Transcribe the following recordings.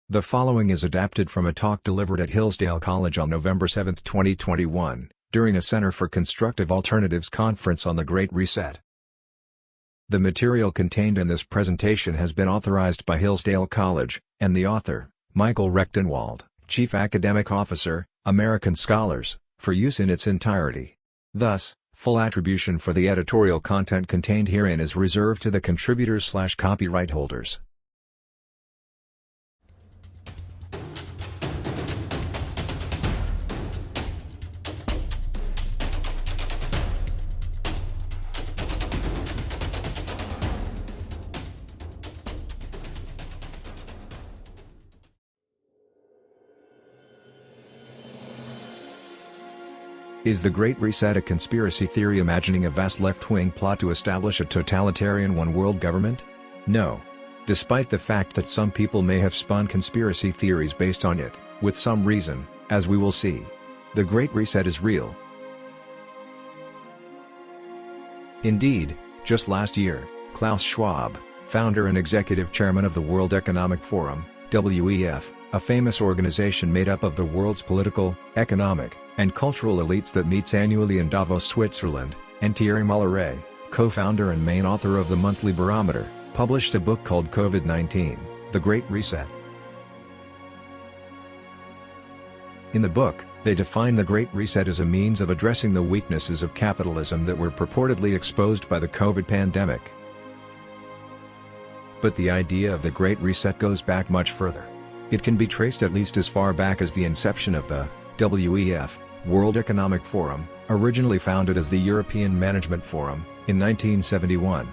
The following is adapted from a talk delivered at Hillsdale College on November 7, 2021, during a Center for Constructive Alternatives conference on the Great Reset. The material contained in this presentation has been authorized by Hillsdale College, and the author, Michael Rectenwald, Chief Academic Officer, American Scholars, for use in its entirety. Thus, full attribution for the editorial content contained herein is reserved to the contributors/copyright holders. Is the Great Reset a conspiracy theory imagining a vast left-wing plot to establish a totalitarian one-world government? No. Despite the fact that some people may have spun conspiracy theories based on it, with some reason, as we will see. The Great Reset is real. Indeed, just last year, Klaus Schwab, founder and executive chairman of the World Economic Forum, WEF, a famous organization made up of the world's political, economic, and cultural elites that meets annually in Davos, Switzerland, and Thierry Malleret, co-founder and main author of the Monthly Barometer, published a book called COVID-19, The Great Reset. In the book, they define the Great Reset as a means of addressing the weaknesses of capitalism that were purportedly exposed by the COVID pandemic. But the idea of the Great Reset goes back much further. It can be traced at least as far back as the inception of the WEF, World Economic Forum, originally founded as the European Management Forum, in 1971.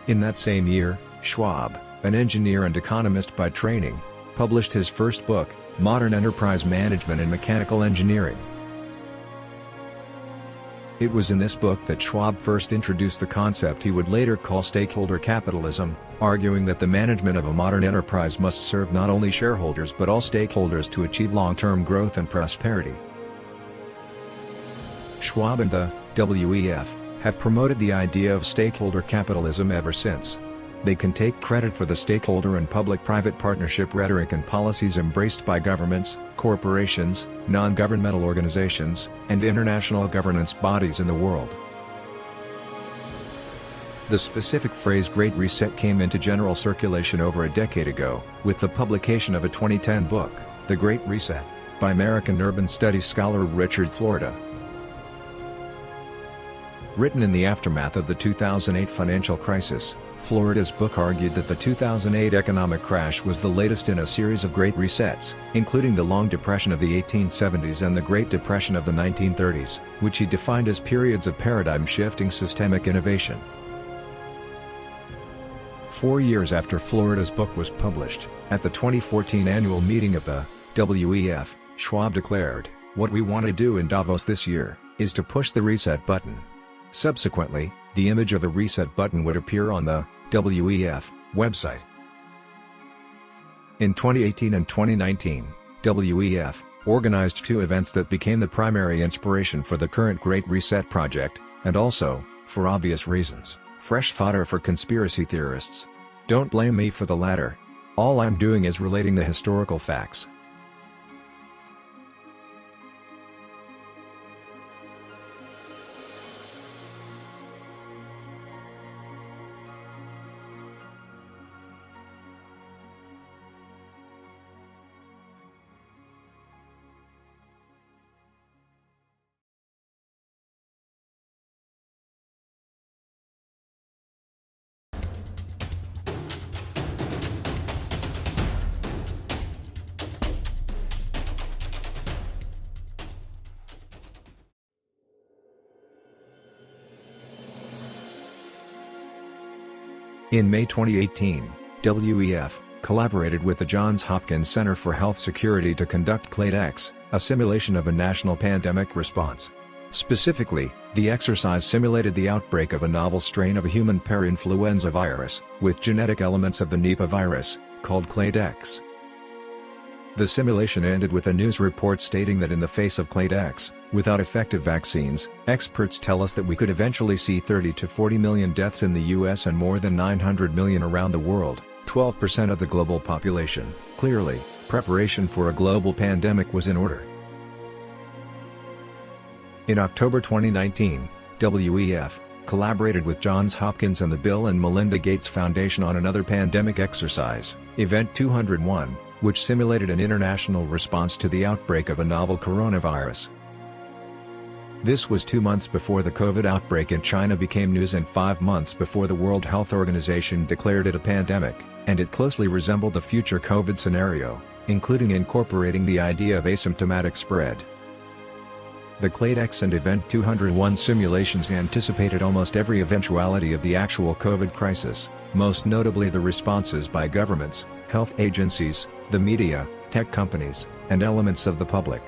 In that same year, Schwab, an engineer and economist by training, published his first book, Modern Enterprise Management and Mechanical Engineering. It was in this book that Schwab first introduced the concept he would later call stakeholder capitalism, arguing that the management of a modern enterprise must serve not only shareholders but all stakeholders to achieve long-term growth and prosperity. Schwab and the WEF have promoted the idea of stakeholder capitalism ever since. They can take credit for the stakeholder and public-private partnership rhetoric and policies embraced by governments, corporations, non-governmental organizations, and international governance bodies in the world. The specific phrase Great Reset came into general circulation over a decade ago, with the publication of a 2010 book, The Great Reset, by American urban studies scholar Richard Florida. Written in the aftermath of the 2008 financial crisis, Florida's book argued that the 2008 economic crash was the latest in a series of Great Resets, including the Long Depression of the 1870s and the Great Depression of the 1930s, which he defined as periods of paradigm-shifting systemic innovation. 4 years after Florida's book was published, at the 2014 annual meeting of the WEF, Schwab declared, "What we want to do in Davos this year, is to push the reset button." Subsequently, the image of a reset button would appear on the WEF website. In 2018 and 2019, WEF organized two events that became the primary inspiration for the current Great Reset project, and also, for obvious reasons, fresh fodder for conspiracy theorists. Don't blame me for the latter. All I'm doing is relating the historical facts. In May 2018, WEF collaborated with the Johns Hopkins Center for Health Security to conduct CLADE-X, a simulation of a national pandemic response. Specifically, the exercise simulated the outbreak of a novel strain of a human parainfluenza virus, with genetic elements of the Nipah virus, called CLADE-X. The simulation ended with a news report stating that in the face of CLADE-X, without effective vaccines, experts tell us that we could eventually see 30 to 40 million deaths in the US and more than 900 million around the world, 12% of the global population. Clearly, Preparation for a global pandemic was in order. In October 2019, WEF collaborated with Johns Hopkins and the Bill and Melinda Gates Foundation on another pandemic exercise, Event 201, which simulated an international response to the outbreak of a novel coronavirus. This was 2 months before the COVID outbreak in China became news and 5 months before the World Health Organization declared it a pandemic, and it closely resembled the future COVID scenario, including incorporating the idea of asymptomatic spread. The CLADEX and Event 201 simulations anticipated almost every eventuality of the actual COVID crisis, most notably the responses by governments, health agencies, the media, tech companies, and elements of the public.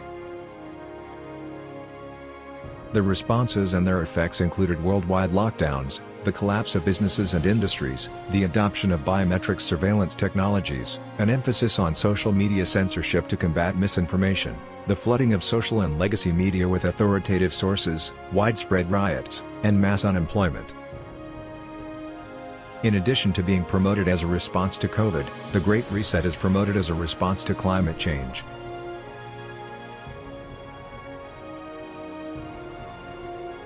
The responses and their effects included worldwide lockdowns, the collapse of businesses and industries, the adoption of biometric surveillance technologies, an emphasis on social media censorship to combat misinformation, the flooding of social and legacy media with authoritative sources, widespread riots, and mass unemployment. In addition to being promoted as a response to COVID, the Great Reset is promoted as a response to climate change.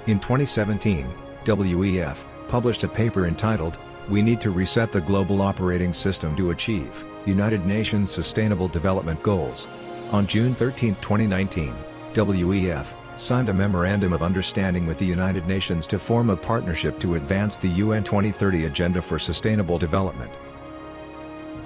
In 2017, WEF published a paper entitled, "We Need to Reset the Global Operating System to Achieve United Nations Sustainable Development Goals." On June 13, 2019, WEF signed a Memorandum of Understanding with the United Nations to form a partnership to advance the UN 2030 Agenda for Sustainable Development.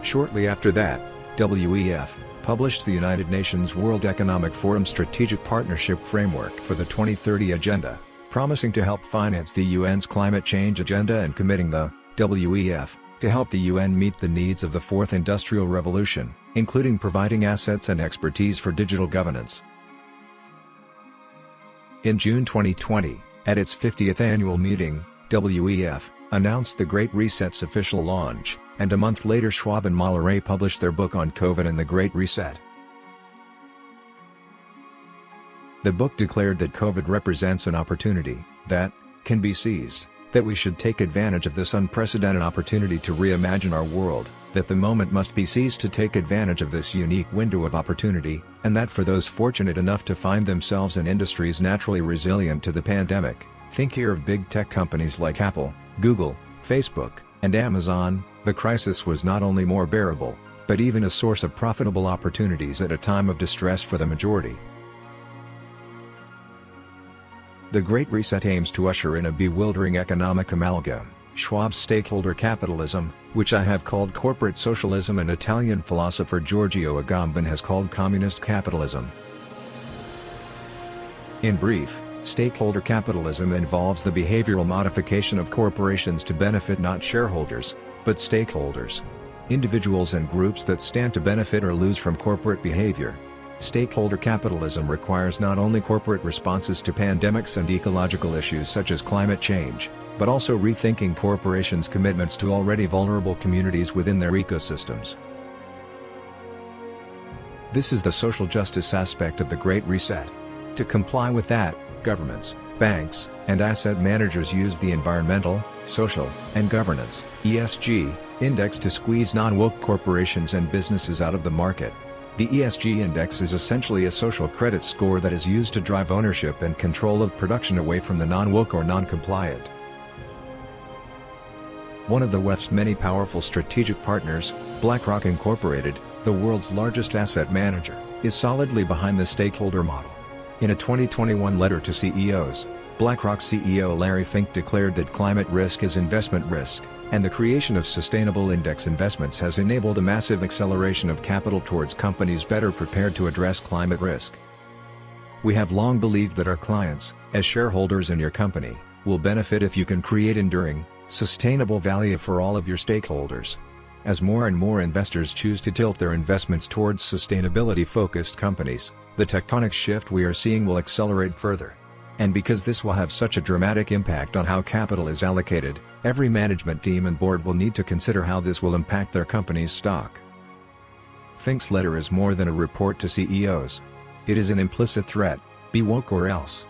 Shortly after that, WEF published the United Nations World Economic Forum Strategic Partnership Framework for the 2030 Agenda, promising to help finance the UN's climate change agenda and committing the WEF to help the UN meet the needs of the Fourth Industrial Revolution, including providing assets and expertise for digital governance. In June 2020, at its 50th annual meeting, WEF announced the Great Reset's official launch, and a month later Schwab and Malleret published their book on COVID and the Great Reset. The book declared that COVID represents an opportunity that can be seized, that we should take advantage of this unprecedented opportunity to reimagine our world, that the moment must be seized to take advantage of this unique window of opportunity, and that for those fortunate enough to find themselves in industries naturally resilient to the pandemic, think here of big tech companies like Apple, Google, Facebook, and Amazon, the crisis was not only more bearable, but even a source of profitable opportunities at a time of distress for the majority. The Great Reset aims to usher in a bewildering economic amalgam, Schwab's stakeholder capitalism, which I have called corporate socialism and Italian philosopher Giorgio Agamben has called communist capitalism. In brief, stakeholder capitalism involves the behavioral modification of corporations to benefit not shareholders, but stakeholders. Individuals and groups that stand to benefit or lose from corporate behavior. Stakeholder capitalism requires not only corporate responses to pandemics and ecological issues such as climate change, but also rethinking corporations' commitments to already vulnerable communities within their ecosystems. This is the social justice aspect of the Great Reset. To comply with that, governments, banks, and asset managers use the environmental, social, and governance (ESG) index to squeeze non-woke corporations and businesses out of the market. The ESG index is essentially a social credit score that is used to drive ownership and control of production away from the non-woke or non-compliant. One of the WEF's many powerful strategic partners, BlackRock Incorporated, the world's largest asset manager, is solidly behind the stakeholder model. In a 2021 letter to CEOs, BlackRock CEO Larry Fink declared that climate risk is investment risk, and the creation of sustainable index investments has enabled a massive acceleration of capital towards companies better prepared to address climate risk. We have long believed that our clients, as shareholders in your company, will benefit if you can create enduring, sustainable value for all of your stakeholders. As more and more investors choose to tilt their investments towards sustainability-focused companies, the tectonic shift we are seeing will accelerate further. And because this will have such a dramatic impact on how capital is allocated, every management team and board will need to consider how this will impact their company's stock. Fink's letter is more than a report to CEOs. It is an implicit threat: be woke or else.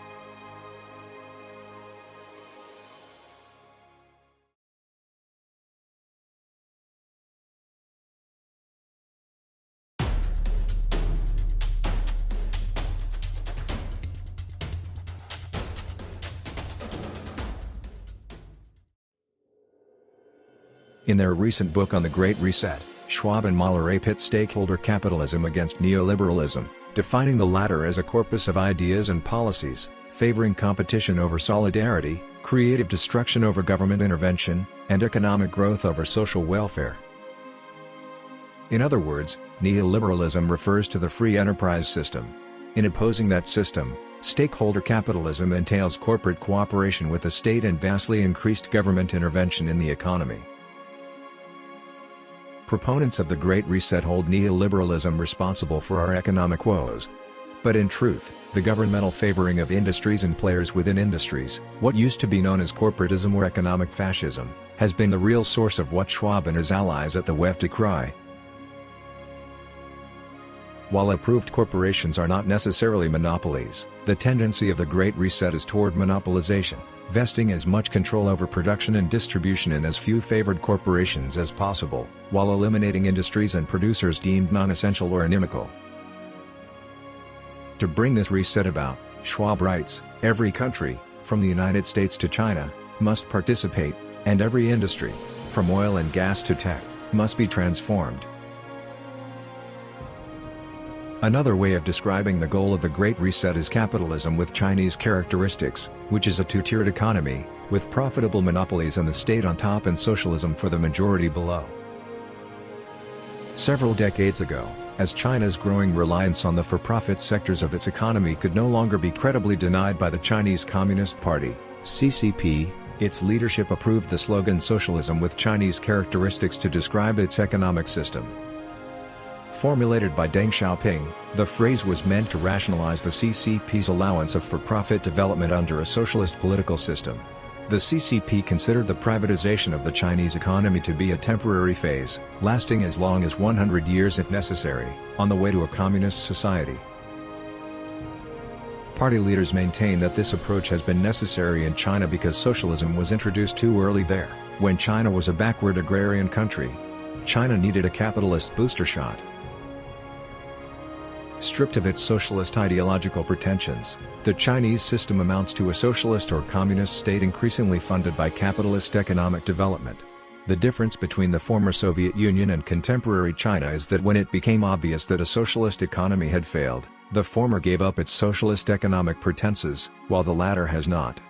In their recent book on the Great Reset, Schwab and Malleret pit stakeholder capitalism against neoliberalism, defining the latter as a corpus of ideas and policies, favoring competition over solidarity, creative destruction over government intervention, and economic growth over social welfare. In other words, neoliberalism refers to the free enterprise system. In opposing that system, stakeholder capitalism entails corporate cooperation with the state and vastly increased government intervention in the economy. Proponents of the Great Reset hold neoliberalism responsible for our economic woes. But in truth, the governmental favoring of industries and players within industries, what used to be known as corporatism or economic fascism, has been the real source of what Schwab and his allies at the WEF decry. While approved corporations are not necessarily monopolies, the tendency of the Great Reset is toward monopolization, vesting as much control over production and distribution in as few favored corporations as possible, while eliminating industries and producers deemed non-essential or inimical. To bring this reset about, Schwab writes, every country, from the United States to China, must participate, and every industry, from oil and gas to tech, must be transformed. Another way of describing the goal of the Great Reset is capitalism with Chinese characteristics, which is a two-tiered economy, with profitable monopolies and the state on top and socialism for the majority below. Several decades ago, as China's growing reliance on the for-profit sectors of its economy could no longer be credibly denied by the Chinese Communist Party, CCP, its leadership approved the slogan socialism with Chinese characteristics to describe its economic system. Formulated by Deng Xiaoping, the phrase was meant to rationalize the CCP's allowance of for-profit development under a socialist political system. The CCP considered the privatization of the Chinese economy to be a temporary phase, lasting as long as 100 years if necessary, on the way to a communist society. Party leaders maintain that this approach has been necessary in China because socialism was introduced too early there, when China was a backward agrarian country. China needed a capitalist booster shot. Stripped of its socialist ideological pretensions, the Chinese system amounts to a socialist or communist state increasingly funded by capitalist economic development. The difference between the former Soviet Union and contemporary China is that when it became obvious that a socialist economy had failed, the former gave up its socialist economic pretenses, while the latter has not.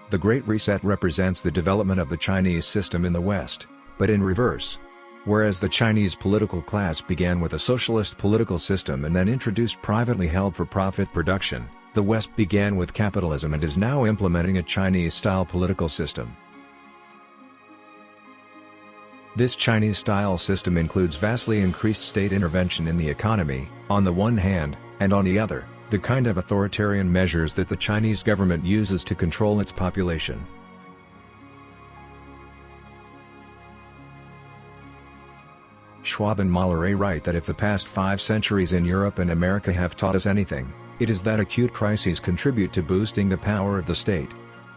The Great Reset represents the development of the Chinese system in the West, but in reverse. Whereas the Chinese political class began with a socialist political system and then introduced privately held for-profit production, the West began with capitalism and is now implementing a Chinese-style political system. This Chinese-style system includes vastly increased state intervention in the economy, on the one hand, and on the other, the kind of authoritarian measures that the Chinese government uses to control its population. Schwab and Malleret write that if the past 5 centuries in Europe and America have taught us anything, it is that acute crises contribute to boosting the power of the state.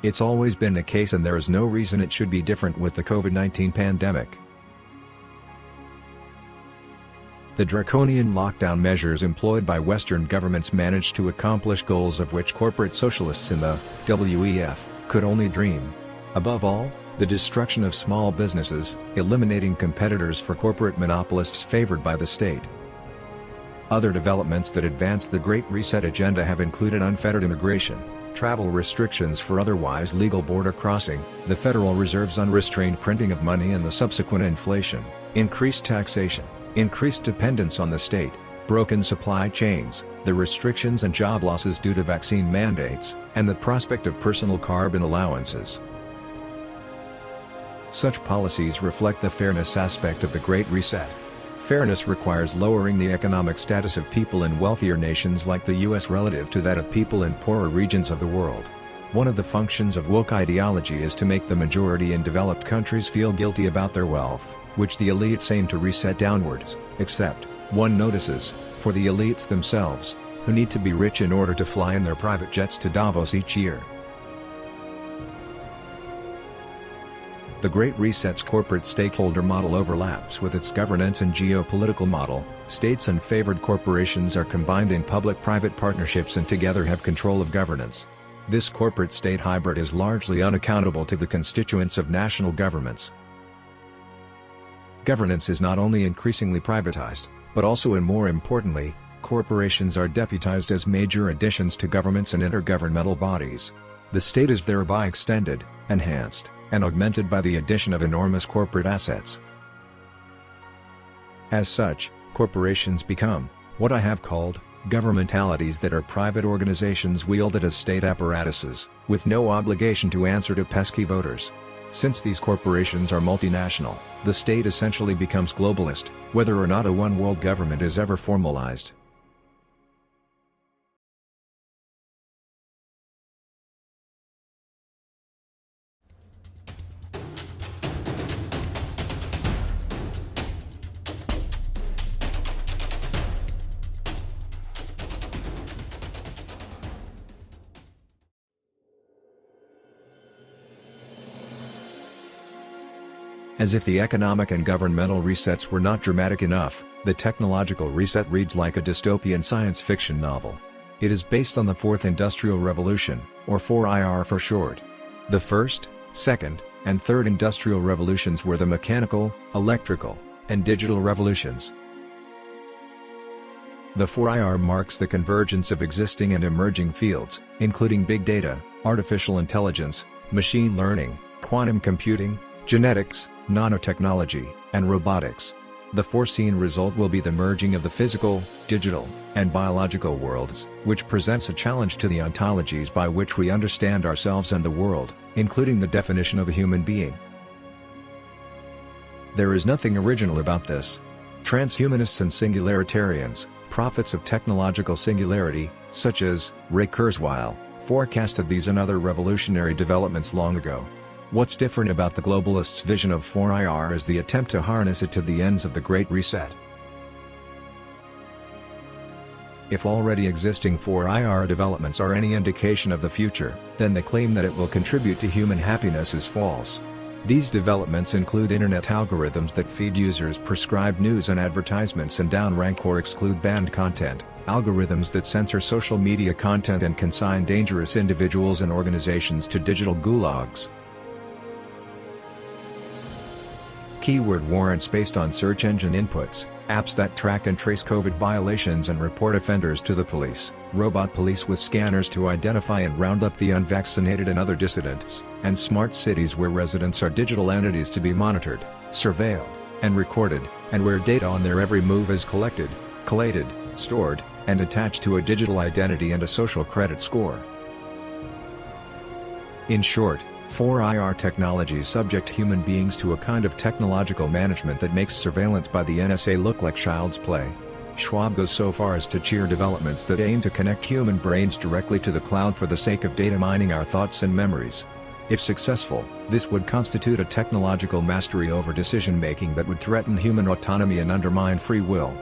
It's always been the case and there is no reason it should be different with the COVID-19 pandemic. The draconian lockdown measures employed by Western governments managed to accomplish goals of which corporate socialists in the WEF could only dream. Above all, the destruction of small businesses, eliminating competitors for corporate monopolists favored by the state. Other developments that advance the Great Reset agenda have included unfettered immigration, travel restrictions for otherwise legal border crossing, the Federal Reserve's unrestrained printing of money and the subsequent inflation, increased taxation, increased dependence on the state, broken supply chains, the restrictions and job losses due to vaccine mandates, and the prospect of personal carbon allowances. Such policies reflect the fairness aspect of the Great Reset. Fairness requires lowering the economic status of people in wealthier nations like the US relative to that of people in poorer regions of the world. One of the functions of woke ideology is to make the majority in developed countries feel guilty about their wealth, which the elites aim to reset downwards, except, one notices, for the elites themselves, who need to be rich in order to fly in their private jets to Davos each year. The Great Reset's corporate stakeholder model overlaps with its governance and geopolitical model. States and favored corporations are combined in public-private partnerships and together have control of governance. This corporate-state hybrid is largely unaccountable to the constituents of national governments. Governance is not only increasingly privatized, but also and more importantly, corporations are deputized as major additions to governments and intergovernmental bodies. The state is thereby extended, enhanced, and augmented by the addition of enormous corporate assets. As such, corporations become, what I have called, governmentalities that are private organizations wielded as state apparatuses, with no obligation to answer to pesky voters. Since these corporations are multinational, the state essentially becomes globalist, whether or not a one-world government is ever formalized. As if the economic and governmental resets were not dramatic enough, the technological reset reads like a dystopian science fiction novel. It is based on the Fourth Industrial Revolution, or 4IR for short. The first, second, and third industrial revolutions were the mechanical, electrical, and digital revolutions. The 4IR marks the convergence of existing and emerging fields, including big data, artificial intelligence, machine learning, quantum computing, genetics, nanotechnology, and robotics. The foreseen result will be the merging of the physical, digital, and biological worlds, which presents a challenge to the ontologies by which we understand ourselves and the world, including the definition of a human being. There is nothing original about this. Transhumanists and singularitarians, prophets of technological singularity, such as Ray Kurzweil, forecasted these and other revolutionary developments long ago. What's different about the globalists' vision of 4IR is the attempt to harness it to the ends of the Great Reset. If already existing 4IR developments are any indication of the future, then the claim that it will contribute to human happiness is false. These developments include internet algorithms that feed users prescribed news and advertisements and downrank or exclude banned content, algorithms that censor social media content and consign dangerous individuals and organizations to digital gulags. Keyword warrants based on search engine inputs, apps that track and trace COVID violations and report offenders to the police, robot police with scanners to identify and round up the unvaccinated and other dissidents, and smart cities where residents are digital entities to be monitored, surveilled, and recorded, and where data on their every move is collected, collated, stored, and attached to a digital identity and a social credit score. In short, 4IR technologies subject human beings to a kind of technological management that makes surveillance by the NSA look like child's play. Schwab goes so far as to cheer developments that aim to connect human brains directly to the cloud for the sake of data mining our thoughts and memories. If successful, this would constitute a technological mastery over decision-making that would threaten human autonomy and undermine free will.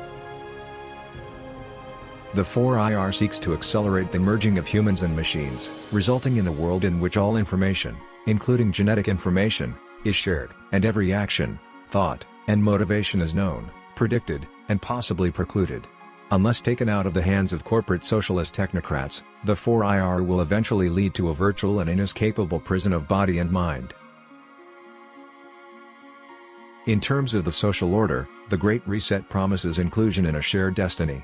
The 4IR seeks to accelerate the merging of humans and machines, resulting in a world in which all information, including genetic information, is shared, and every action, thought, and motivation is known, predicted, and possibly precluded. Unless taken out of the hands of corporate socialist technocrats, the 4IR will eventually lead to a virtual and inescapable prison of body and mind. In terms of the social order, the Great Reset promises inclusion in a shared destiny.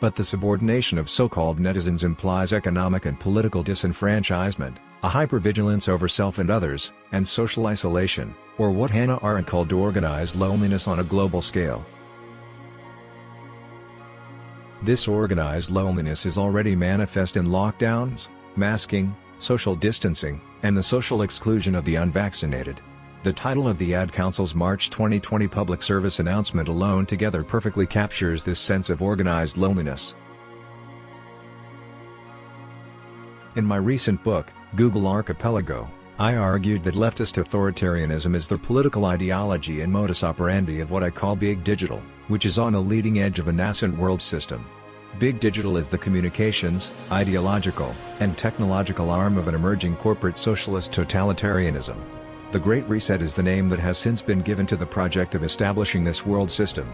But the subordination of so-called netizens implies economic and political disenfranchisement, a hypervigilance over self and others, and social isolation, or what Hannah Arendt called organized loneliness on a global scale. This organized loneliness is already manifest in lockdowns, masking, social distancing, and the social exclusion of the unvaccinated. The title of the Ad Council's March 2020 public service announcement alone together perfectly captures this sense of organized loneliness. In my recent book, Google Archipelago, I argued that leftist authoritarianism is the political ideology and modus operandi of what I call Big Digital, which is on the leading edge of a nascent world system. Big Digital is the communications, ideological, and technological arm of an emerging corporate socialist totalitarianism. The Great Reset is the name that has since been given to the project of establishing this world system.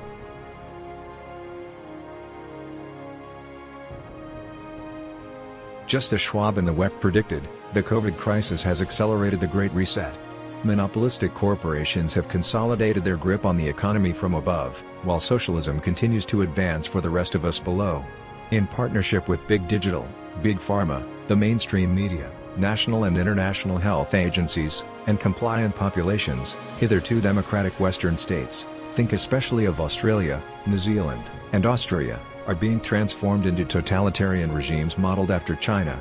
Just as Schwab and the WEF predicted, the COVID crisis has accelerated the Great Reset. Monopolistic corporations have consolidated their grip on the economy from above, while socialism continues to advance for the rest of us below. In partnership with Big Digital, Big Pharma, the mainstream media, national and international health agencies, and compliant populations, hitherto democratic Western states, think especially of Australia, New Zealand, and Austria, are being transformed into totalitarian regimes modeled after China.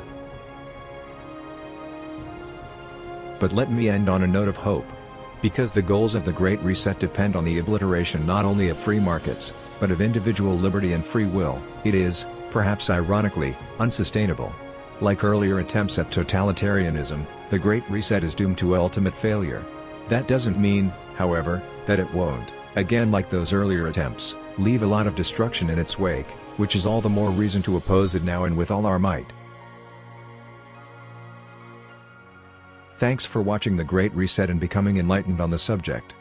But let me end on a note of hope. Because the goals of the Great Reset depend on the obliteration not only of free markets, but of individual liberty and free will, it is, perhaps ironically, unsustainable. Like earlier attempts at totalitarianism, the Great Reset is doomed to ultimate failure. That doesn't mean, however, that it won't, again like those earlier attempts, leave a lot of destruction in its wake, which is all the more reason to oppose it now and with all our might. Thanks for watching The Great Reset and becoming enlightened on the subject.